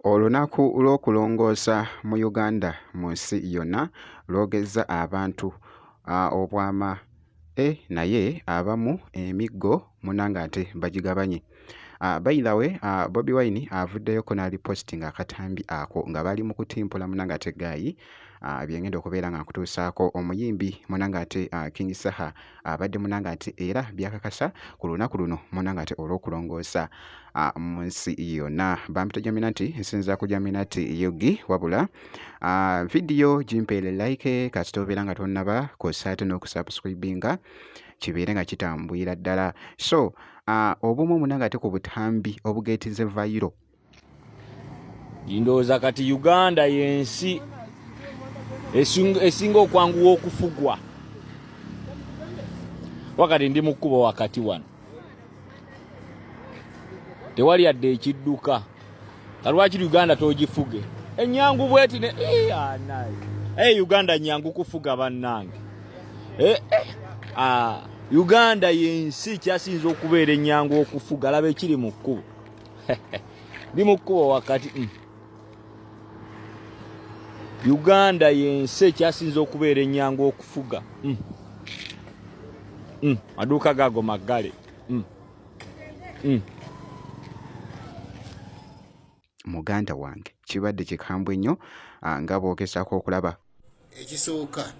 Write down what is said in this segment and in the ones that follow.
Olunaku lw'okulongoosa mu Uganda mu nsi yonna lwogezza abantu obwama naye abamu emiggo munnanga ate bagigabanye. By the way, Bobi Wine avuddeyoko n'alipostinga akatambi ako nga bali mu kutimpula munnanga ate Guy byengenda okubeera nga nkutuusaako. Omuyimbi munnanga ate King Saha abadde munnanga ate era byakakasa ku lunaku luno munnanga ate olw'okulongoosa mu nsi yonna. Bampita Jaminati nsinza ku Jaminati Yogi wabula vidiyo gimpeere like kasita obeera nga tonnaba kosa ate n'okusubscribinga kibeere nga kitambwira ddala. So obumu munnanga ate ku butambi obugeetize vayiro. Ndowooza kati Uganda y'ensi esinga okwanguwa okufugwa. Wakati ndi mu kkubo wakati wano tewali yadde ekidduka. Kalwaki Uganda togifuge ennyangu bweti ne Uganda nyangu kufuga bannange. Uganda y'ensi kyasinza okubeera ennyangu okufuga. Laba ekiri mu kkubo ndi mu kkubo wakati Uganda y'ensi kyasinza okubeera ennyangu okufuga. Maduuka gaago maggale. Muganda wange kibadde kikambwe nnyo nga bw'ogezaako okulaba. Ekisooka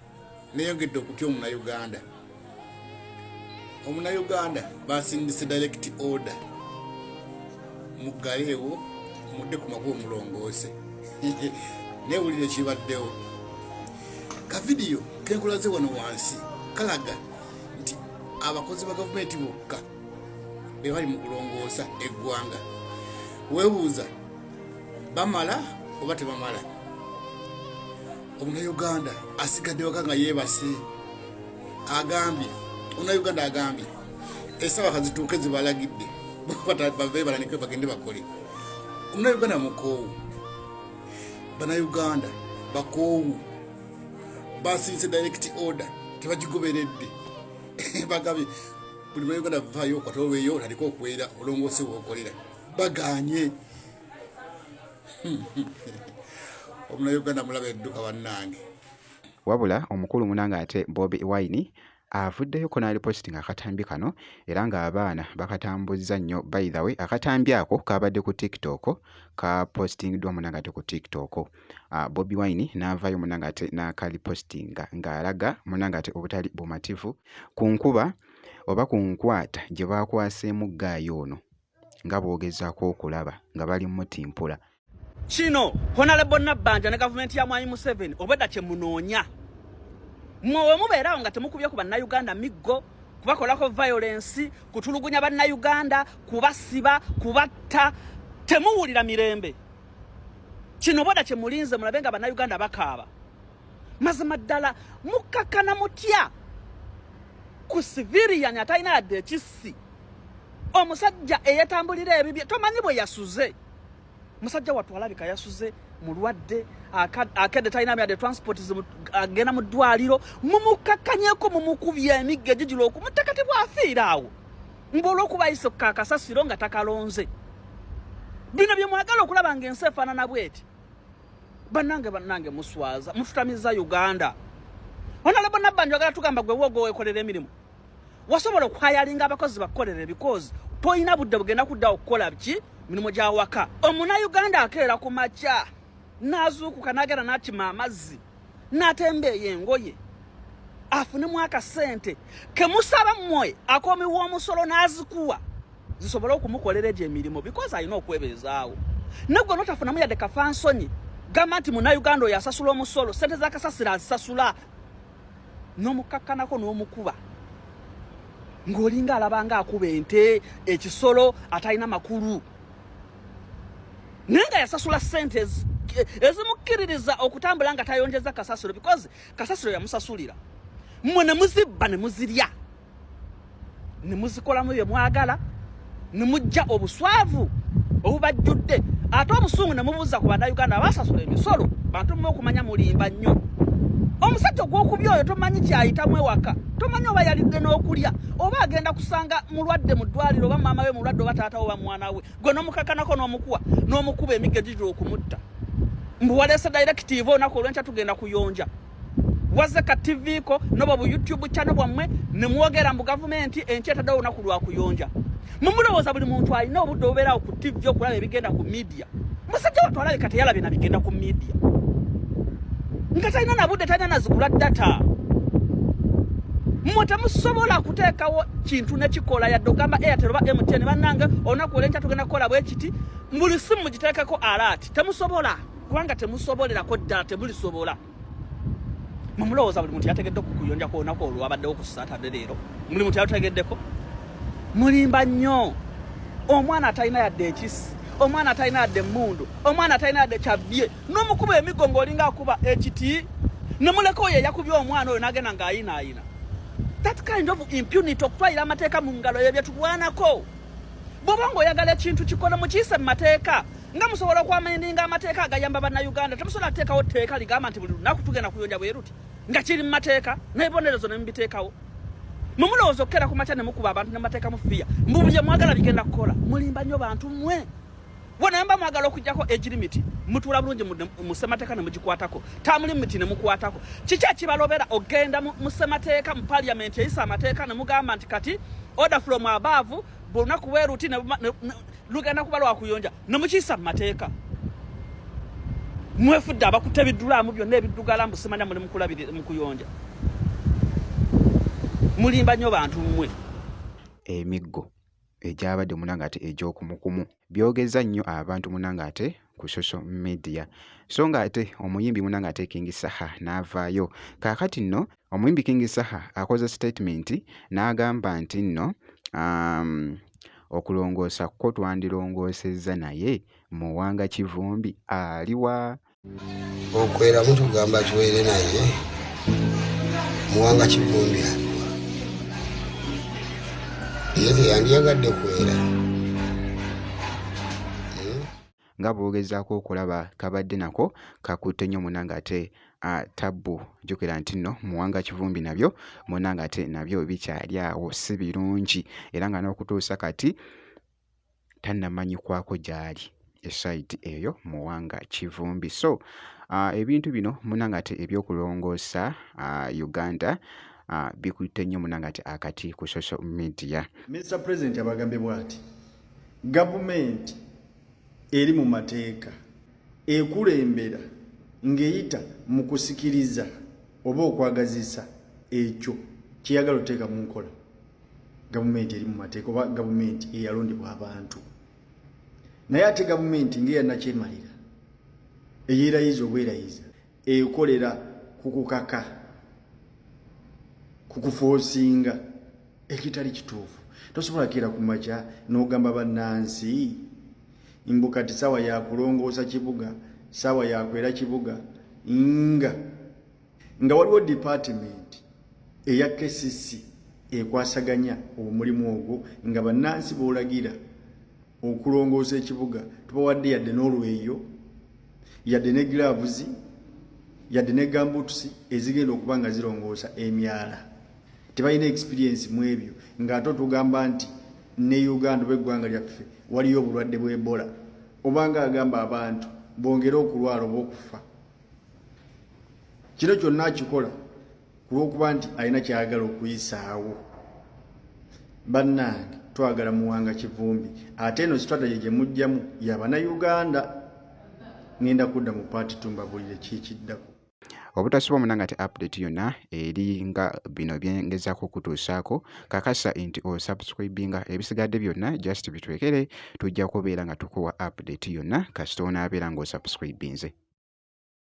neeyongedde okutya Omunnayuganda. Omunnayuganda basindise direct order muggaleewo mudde ku makubo mulongoose. Neewulire kibaddewo. Ka vidiyo kenkulaze wano wansi kalaga nti abakozi ba gavumenti bokka be bali mu kulongoosa eggwanga. Weebuuza bamala oba tebamala? Omunnayuganda asigadde waka nga yeebase. Agambye Omunnayuganda agambye esaawa kazituuke zibalagidde beebalanike bagende bakole. Omunnayuganda mukoowu. Bannayuganda bakoowu basinze direct order tebagigoberedde. Bagambye buli Munnayuganda vaayo kwatoweeyo otandika okuwera olongoose bw'okolera. Baganye. Omunnayuganda mulaba edduka bannange. Wabula omukulu munnanga ate Bobi Wine avuddeyoko n'alipostinga akatambi kano era ng'abaana bakatambuzza nnyo. By the way, akatambi ako kabadde ku TikTok kapostingiddwa munnanga ate ku TikTok. Bobi Wine n'avaayo munnanga ate n'akalipostinga ng'alaga munnanga ate obutali bumativu ku nkuba oba ku nkwata gye baakwaseemu Guy ono nga bw'ogezaako okulaba nga bali mutimpula. Kino Honorable Nabbanja ne gavumenti ya Mwai Museveni obwedda kye munoonya. Mwe mubeerawo nga temukubye ku bannayuganda miggo, kubakolako violence, kutulugunya bannayuganda, kubasiba, kubatta, temuwulira mirembe. Kino bwedda kye mulinze mulabe nga bannayuganda bakaaba. Mazima ddala mukkakana mutya ku civilian atalina yadde ekissi. Omusajja eyetambulira ebibye tomanyi bwe yasuze. Musajja watu alabika yasuze mulwadde akedde talina myadde transport agenda mu ddwaliro mumukakanyeko mumukubye emigge gijula okumutekati bwafiira awo ng'olw'okuba ayise kakasasiro nga takalonze. Bino bye mwagala okulaba ng'ensi efaanana bweti. Bannange muswaza mututamiza Uganda. Honorable Nabbanja agala tugamba gwe wogo weekolera emirimu. Wasobola okwayalinga abakozi bakolere because toyina budde bugenda kudda okukola biki mirimu gya waka. Omunnayuganda akeera ku makya n'azuukuka n'agenda n'akima amazzi n'atembeeya engoye afunemu akasente ke musaba mmwe akoomiwa omusolo n'azikuwa zisobole okumukolera egyo emirimu because alina okwebeezaawo. Naggwe n'otafunamu yadde kafansonyi gamba nti Munnayuganda oyo asasula omusolo sente z'akasasiro azisasula n'omukakkanako n'omukuba ng'olinga alabanga akuba ente ekisolo atalina makulu. Nenga yasasula sente ezimukkiririza okutambula nga tayonjeza kasasiro because kasasiro yamusasulira. Mmwe ne muzibba ne muzirya ne muzikolamu bye mwagala ne mujja obuswavu obubajjudde ate obusungu ne mubuuza ku bannayuganda abasasula emisolo bantu mmwe okumanya mulimba nnyo. omusajja gw'okubya oyo tomanyi kyayitamu ewaka, tomanyi oba yalidde n'okulya oba agenda kusanga mulwadde mu ddwaliro oba maama we mulwadde oba taata oba mwana we, gwe n'omukakanako n'omukuba emigga egijira okumutta. Mbu waleese directive olunaku olw'enkya tugenda kuyonja, wazze ka TV ko nobo bu YouTube channel bwammwe ne mwogera mu gavumenti enkya etadde olunaku lwa kuyonja. Mumulowooza buli muntu alina obudde obubeerawo ku TV okulaba ebigenda ku media. Musajja wattu alabika teyalabye na bigenda ku media, nga talina na budde, talina na zigula data. Mmwe temusobola kuteekawo kintu ne kikola yadde ogamba Airtel oba MTN bannange olunaku olw'enkya tugenda kukola bwe kiti, buli simu mugiteekeko alert. Temusobola kubanga temusobolerako ddala, temulisobola. Mumulowooza buli muntu yategedde okukuyonja ku olunaku olwabaddewo ku Saturday leero? Buli muntu yategeddeko? Mulimba nnyo. Omwana atalina yadde ekisi, omwana atalina yadde emmundu, omwana atalina yadde kyabbye, n'omukuba emiggo ng'olinga akuba ekiti, ne muleka oyo eyakubye omwana oyo n'agenda ng'ayinaayina. That kind of impunity, okutwalira amateeka mu ngalo y'ebyo tulwanako. Bw'oba ng'oyagala ekintu kikola mukiyise mu mateeka, nga musobola okwamendinga amateeka agayamba bannayuganda. Temusobola kuteekawo tteeka ligamba nti buli lunaku tugenda kuyonja bwe ruti nga kiri mu mateeka n'ebibonerezo ne mubiteekawo. Mumulowooza okukera ku makya ne mukuba abantu ne mateeka mu fiya, mbu bye mwagala bigenda kukola. Mulimba nnyo bantu mmwe. Wona mba mwagala okujjako age limit, mutuula bulungi mu ssemateeka ne mugikwatako, term limit ne mukwatako. Kiki ekibalobera ogenda mu ssemateeka mu parliament eyisa amateeka ne mugamba nti kati order from above bulunaku bwe ruti lugenda kuba lwa kuyonja ne mukiyisa mu mateeka. Mwefudde abakutte ebiddulaamu byonna ebiddugala mbu simanya muli mukulabire mu kuyonja. Mulimba nnyo bantu mmwe. Emiggo egyabadde munangate egy'okumukumu byogeza nnyo abantu munangate ku social media, so ng'ate omuyimbi munangate King Saha n'avaayo. Kaakati nno omuyimbi King Saha akoze statement n'agamba nti nno okulongoosa kko twandirongoosezza naye Muwanga Kivumbi aliwa. Okwera mutugamba tuwere naye Muwanga Kivumbi aliwa. Ye teyandiyagadde kwera. Nga bwogezaako okulaba kabadde nako kakutte nnyo munangate tabbu. Jjukira nti nno Muwanga Kivumbi nabyo munangate nabyo bikyali awo si birungi, era nga n'okutuusa kati tannamanyikwako gyali esaidi eyo Muwanga Kivumbi. So ebintu bino munangate ebyokulongoosa Uganda bikutte nnyo munangate akati ku social media. Mr. President abagambye bw'ati, gavumenti eri mu mateeka ekulembera ng'eyita mu kusikiriza oba okwagazisa ekyo kyeyagala oteeka mu nkola. Gavumenti eri mu mateeka oba gavumenti eyalondebwa abantu. Naye ate gavumenti ng'eyannakyemalira eyeerayiza obwerayiza ekolera kukukaka, kukufoosinga ekitali kituufu. Tosobola kera ku makya n'ogamba bannansi mbu kati sawa ya kulongoosa kibuga, sawa ya kwera kibuga, nga waliwo department eya KCC ekwasaganya omulimu ogwo, nga bannansi boolagira okulongoosa ekibuga tubawadde yadde n'olweyo, yadde ne gloves, yadde ne gambutusi ezigenda okuba nga zirongoosa emyala. Tebalina experience mu ebyo, ng'ate tugamba nti ne Uganda bw'eggwanga lyaffe waliyo obulwadde bw'Ebola, obanga agamba abantu bongere okulwala oba okufa. Kino kyonna akikola kulw'okuba nti alina kyayagala okuyisaawo. Bannange twagala Muwanga Kivumbi, ate eno strategy gye mujjamu y'Abannayuganda. Ngenda kudda mu paati tumbabulire kikiddako. Obutasuba munangate update yonna eri nga bino byengezaako kutuusaako, kakasa nti osubscribinga ebisigadde byonna just bitwekere, tujja kubeera nga tukuwa update yonna kasita onaabeera ng'osubscribinze.